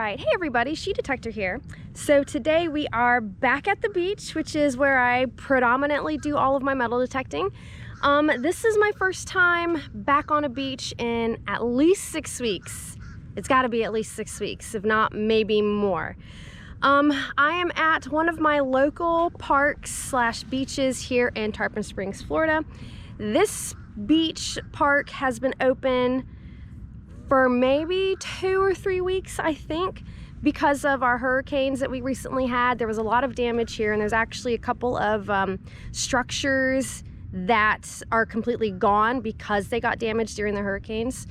Alright, hey everybody, Detector here. So today we are back at the beach, which is where I predominantly do all of my metal detecting. This is my first time back on a beach in at least 6 weeks. It's gotta be at least 6 weeks, if not maybe more. I am at one of my local parks slash beaches here in Tarpon Springs, Florida. This beach park has been open for maybe 2 or 3 weeks, I think, because of our hurricanes that we recently had. There was a lot of damage here, and there's actually a couple of structures that are completely gone because they got damaged during the hurricanes.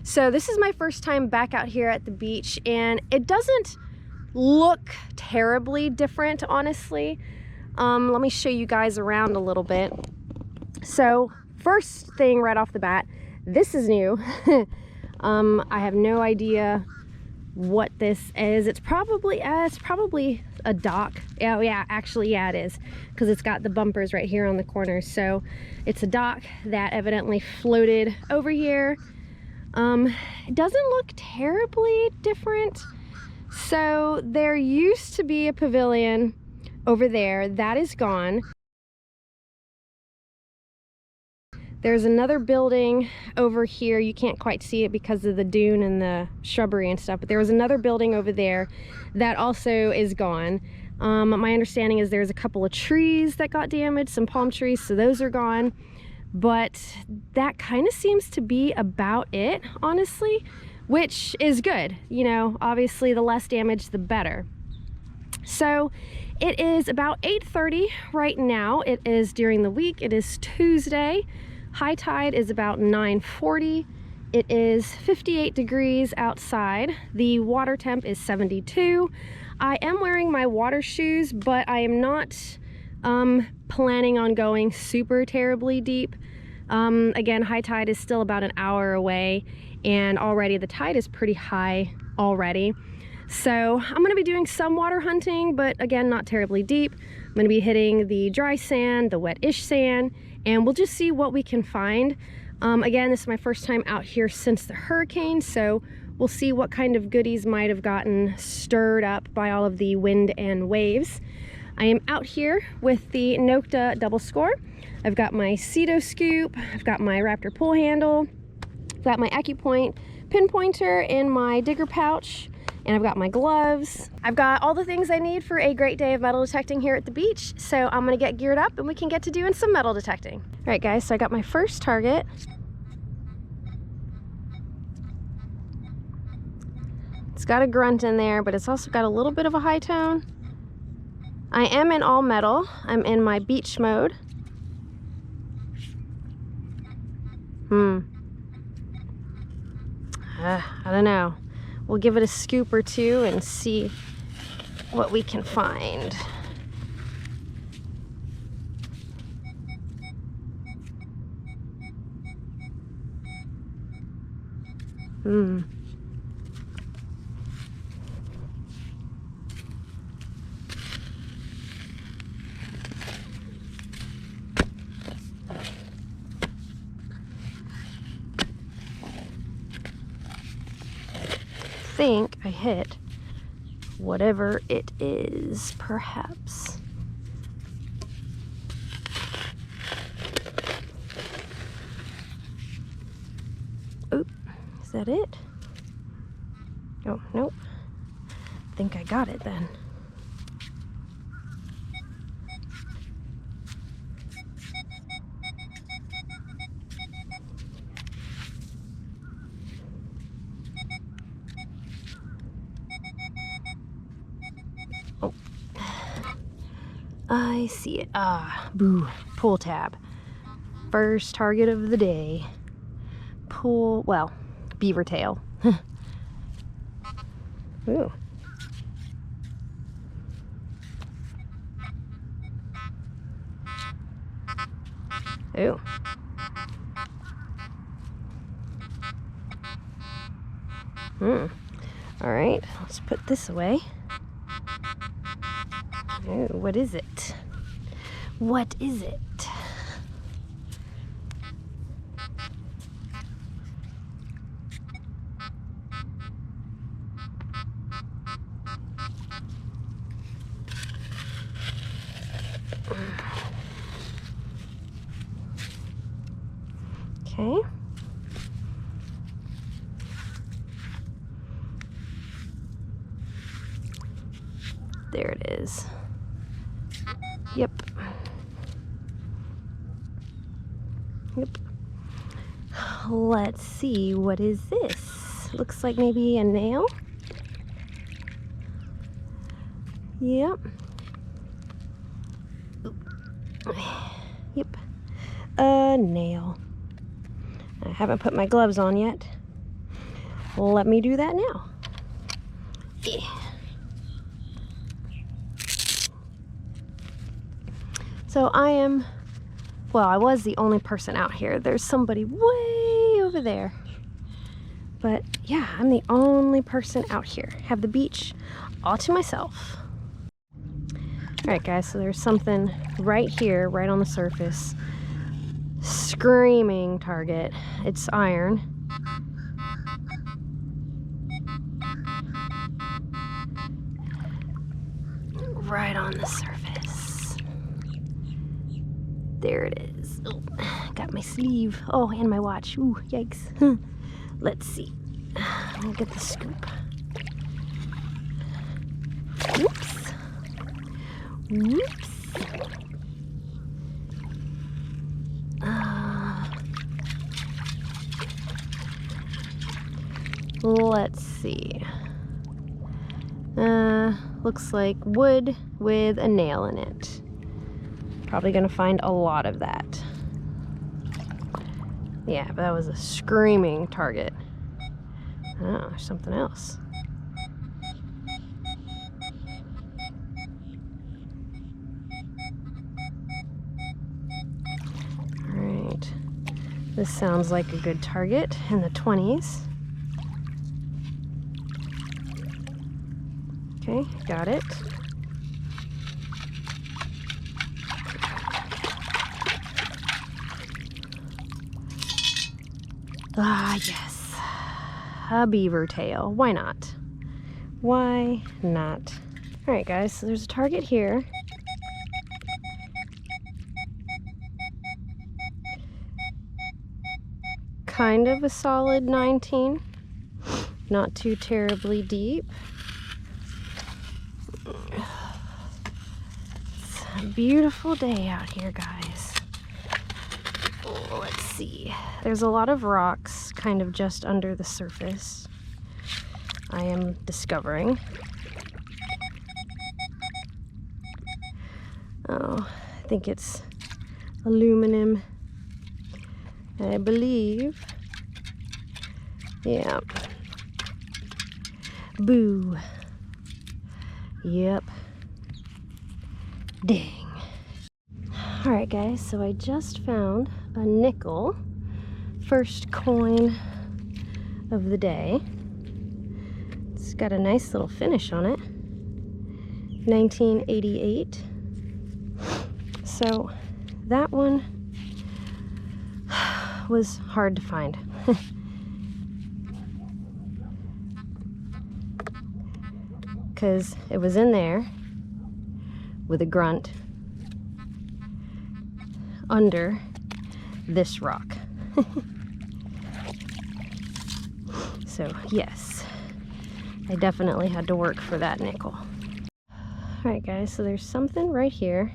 So this is my first time back out here at the beach, and it doesn't look terribly different, honestly. Let me show you guys around a little bit. So first thing right off the bat, this is new. I have no idea what this is. It's probably a dock. Oh yeah, actually, yeah, it is, because it's got the bumpers right here on the corner. So it's a dock that evidently floated over here. It doesn't look terribly different. So there used to be a pavilion over there. That is gone. There's another building over here. You can't quite see it because of the dune and the shrubbery and stuff, but there was another building over there that also is gone. My understanding is there's a couple of trees that got damaged, some palm trees, so those are gone. But that kind of seems to be about it, honestly, which is good. You know, obviously the less damage, the better. So it is about 8:30 right now. It is during the week. It is Tuesday. High tide is about 9:40. It is 58 degrees outside. The water temp is 72. I am wearing my water shoes, but I am not planning on going super terribly deep. Again, high tide is still about an hour away, and already the tide is pretty high already. So I'm going to be doing some water hunting, but again, not terribly deep. I'm going to be hitting the dry sand, the wet-ish sand, and we'll just see what we can find. Again, this is my first time out here since the hurricane, so we'll see what kind of goodies might have gotten stirred up by all of the wind and waves. I am out here with the Nokta double score. I've got my Cedo scoop, I've got my Raptor pull handle, I've got my AccuPoint pinpointer in my digger pouch, and I've got my gloves. I've got all the things I need for a great day of metal detecting here at the beach, so I'm gonna get geared up and we can get to doing some metal detecting. All right guys, so I got my first target. It's got a grunt in there, but it's also got a little bit of a high tone. I am in all metal. I'm in my beach mode. I don't know. We'll give it a scoop or two and see what we can find. I think I hit whatever it is, perhaps. Oop, is that it? Oh, nope. I think I got it then. I see it. Ah, boo. Pull tab. First target of the day. Pull, well, beaver tail. Ooh. Ooh. All right, let's put this away. Ooh, what is it? What is it? There it is. Yep. Yep. Let's see, what is this? Looks like maybe a nail. Yep. Yep. A nail. I haven't put my gloves on yet. Let me do that now. Yeah. So I was the only person out here. There's somebody way over there. But yeah, I'm the only person out here. Have the beach all to myself. All right, guys, so there's something right here, right on the surface. Screaming target. It's iron. Right on the surface. There it is. Oh, got my sleeve. Oh, and my watch. Ooh, yikes. Let's see. I'll get the scoop. Whoops. Whoops. Let's see. Looks like wood with a nail in it. Probably gonna find a lot of that. Yeah, but that was a screaming target. Oh, there's something else. All right. This sounds like a good target in the 20s. Okay, got it. Ah, yes. A beaver tail. Why not? Why not? All right, guys, so there's a target here. Kind of a solid 19. Not too terribly deep. It's a beautiful day out here, guys. Oh, let's see. There's a lot of rocks kind of just under the surface. I am discovering. Oh, I think it's aluminum. I believe. Yeah. Boo. Yep. Dang. Alright, guys, so I just found a nickel. First coin of the day. It's got a nice little finish on it. 1988. So that one was hard to find. Because it was in there with a grunt under this rock. So yes, I definitely had to work for that nickel. Alright guys, so there's something right here.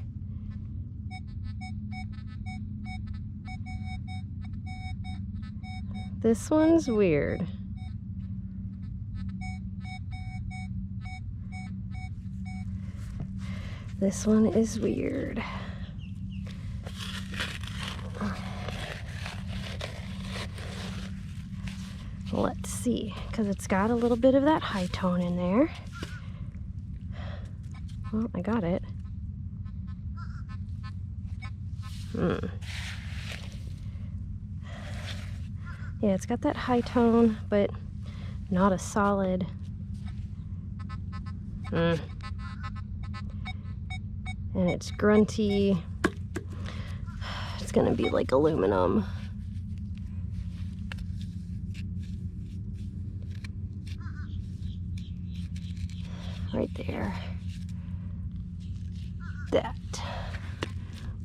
This one's weird. This one is weird. Let's see, because it's got a little bit of that high tone in there. Well, I got it. Yeah, it's got that high tone, but not a solid. And it's grunty. It's gonna be like aluminum. Right there. That.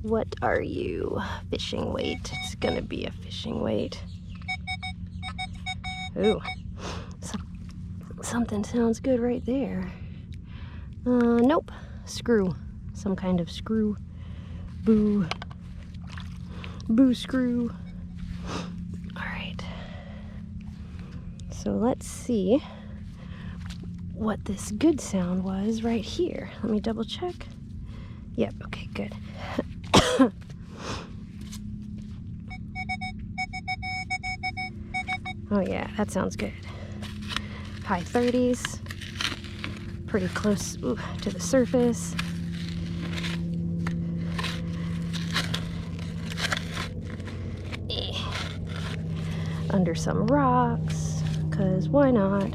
What are you? Fishing weight. It's gonna be a fishing weight. Ooh. Something sounds good right there. Nope. Screw. Some kind of screw. Boo. Boo screw. Alright. So let's see what this good sound was right here. Let me double check. Yep, okay, good. Oh yeah, that sounds good. High 30s. Pretty close to the surface. Under some rocks, because why not?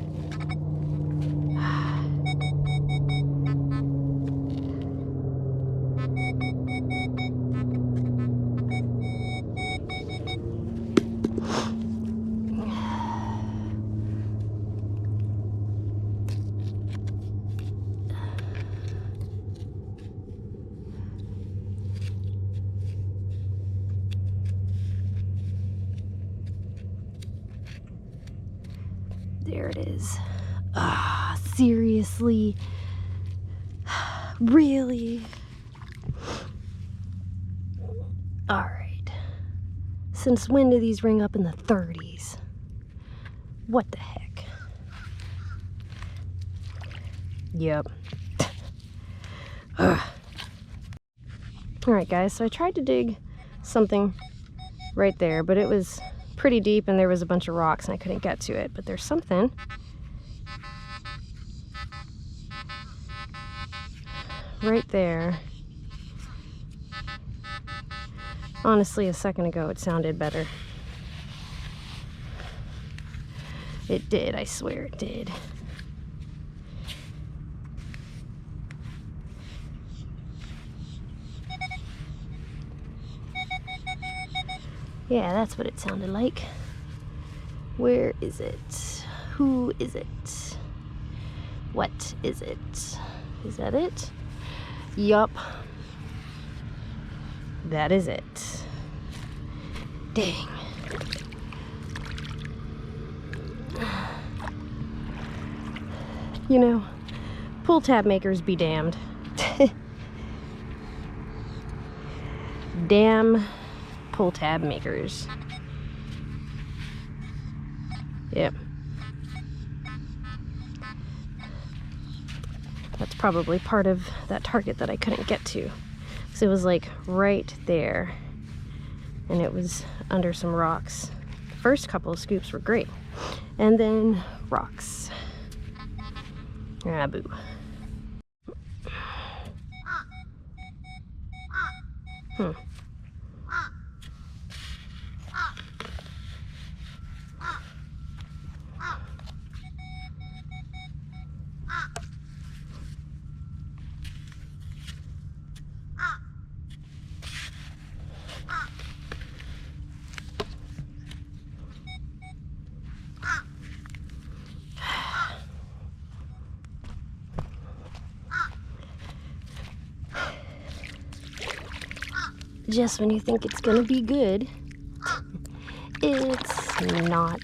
There it is. Ah, seriously? Really? Alright. Since when do these ring up in the 30s? What the heck? Yep. Alright guys, so I tried to dig something right there, but it was pretty deep and there was a bunch of rocks and I couldn't get to it. But there's something right there. Honestly, a second ago it sounded better. It did, I swear it did. Yeah, that's what it sounded like. Where is it? Who is it? What is it? Is that it? Yup. That is it. Dang. You know, pull tab makers be damned. Damn pull tab makers. Yep. That's probably part of that target that I couldn't get to. So it was like right there. And it was under some rocks. The first couple of scoops were great. And then rocks. Ah, boo. Hmm. Just when you think it's gonna be good, it's not.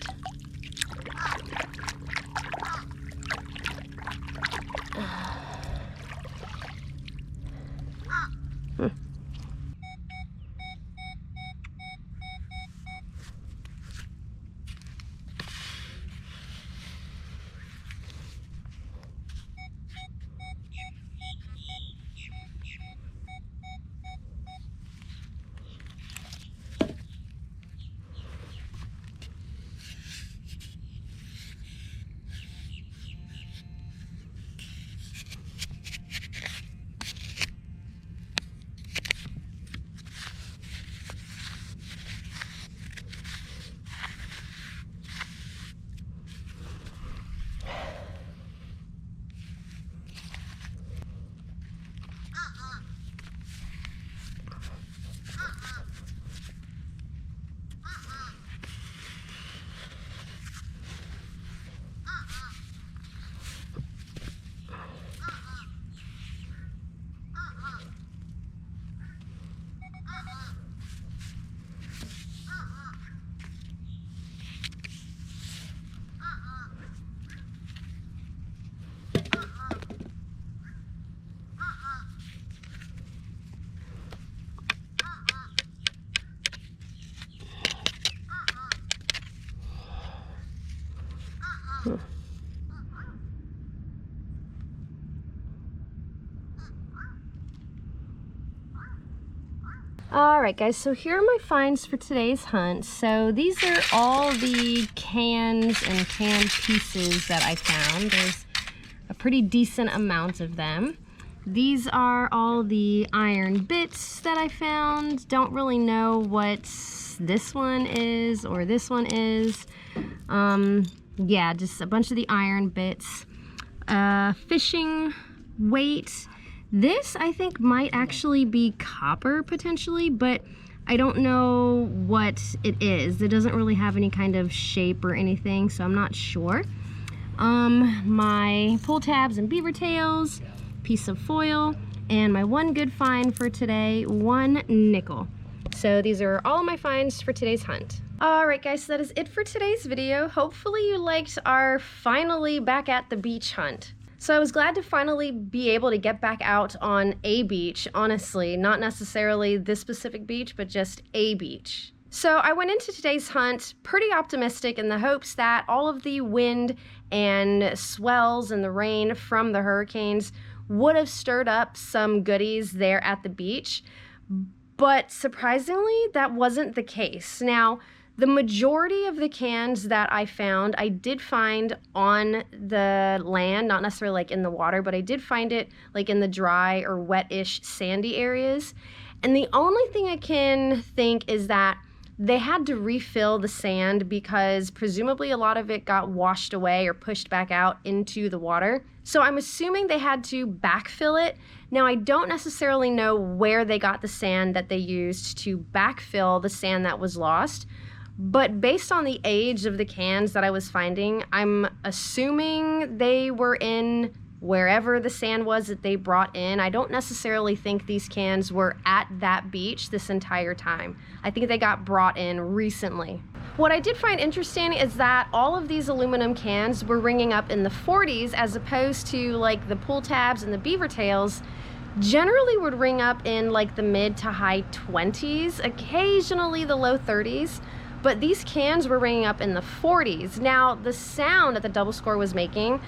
Alright guys, so here are my finds for today's hunt. So these are all the cans and can pieces that I found. There's a pretty decent amount of them. These are all the iron bits that I found. Don't really know what this one is or this one is. Yeah, just a bunch of the iron bits. Fishing weight. This, I think, might actually be copper, potentially, but I don't know what it is. It doesn't really have any kind of shape or anything, so I'm not sure. My pull tabs and beaver tails, piece of foil, and my one good find for today, 1 nickel. So these are all my finds for today's hunt. Alright guys, so that is it for today's video. Hopefully you liked our finally back at the beach hunt. So I was glad to finally be able to get back out on a beach, honestly, not necessarily this specific beach, but just a beach. So I went into today's hunt pretty optimistic in the hopes that all of the wind and swells and the rain from the hurricanes would have stirred up some goodies there at the beach. But surprisingly, that wasn't the case. Now, the majority of the cans that I found, I did find on the land, not necessarily like in the water, but I did find it like in the dry or wet-ish sandy areas. And the only thing I can think is that they had to refill the sand because presumably a lot of it got washed away or pushed back out into the water. So I'm assuming they had to backfill it. Now I don't necessarily know where they got the sand that they used to backfill the sand that was lost. But based on the age of the cans that I was finding, I'm assuming they were in wherever the sand was that they brought in. I don't necessarily think these cans were at that beach this entire time. I think they got brought in recently. What I did find interesting is that all of these aluminum cans were ringing up in the 40s as opposed to like the pull tabs and the beaver tails generally would ring up in like the mid to high 20s, occasionally the low 30s. But these cans were ringing up in the 40s. Now, the sound that the double score was making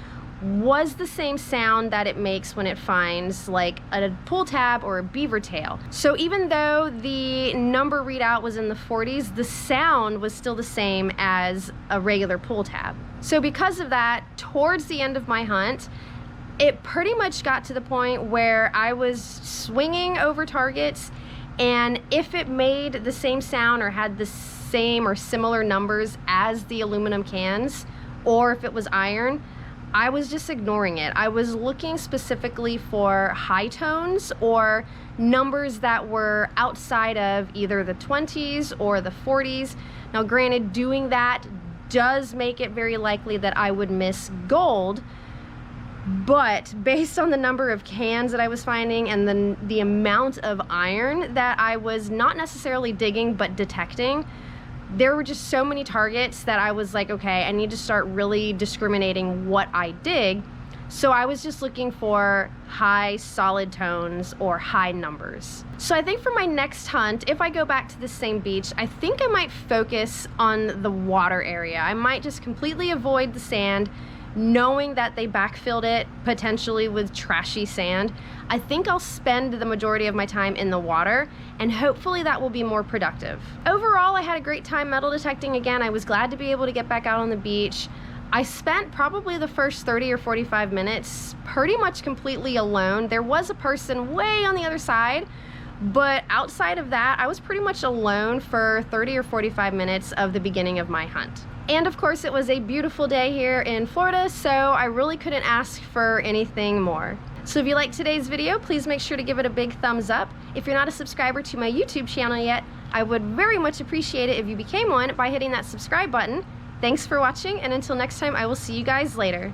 was the same sound that it makes when it finds like a pull tab or a beaver tail. So even though the number readout was in the 40s, the sound was still the same as a regular pull tab. So because of that, towards the end of my hunt, it pretty much got to the point where I was swinging over targets, and if it made the same sound or had the same or similar numbers as the aluminum cans, or if it was iron, I was just ignoring it. I was looking specifically for high tones or numbers that were outside of either the 20s or the 40s. Now granted, doing that does make it very likely that I would miss gold, but based on the number of cans that I was finding and the amount of iron that I was not necessarily digging but detecting, there were just so many targets that I was like, okay, I need to start really discriminating what I dig. So I was just looking for high solid tones or high numbers. So I think for my next hunt, if I go back to the same beach, I think I might focus on the water area. I might just completely avoid the sand, knowing that they backfilled it potentially with trashy sand. I think I'll spend the majority of my time in the water, and hopefully that will be more productive. Overall, I had a great time metal detecting again. I was glad to be able to get back out on the beach. I spent probably the first 30 or 45 minutes pretty much completely alone. There was a person way on the other side, but outside of that, I was pretty much alone for 30 or 45 minutes of the beginning of my hunt. And of course, it was a beautiful day here in Florida, so I really couldn't ask for anything more. So if you liked today's video, please make sure to give it a big thumbs up. If you're not a subscriber to my YouTube channel yet, I would very much appreciate it if you became one by hitting that subscribe button. Thanks for watching, and until next time, I will see you guys later.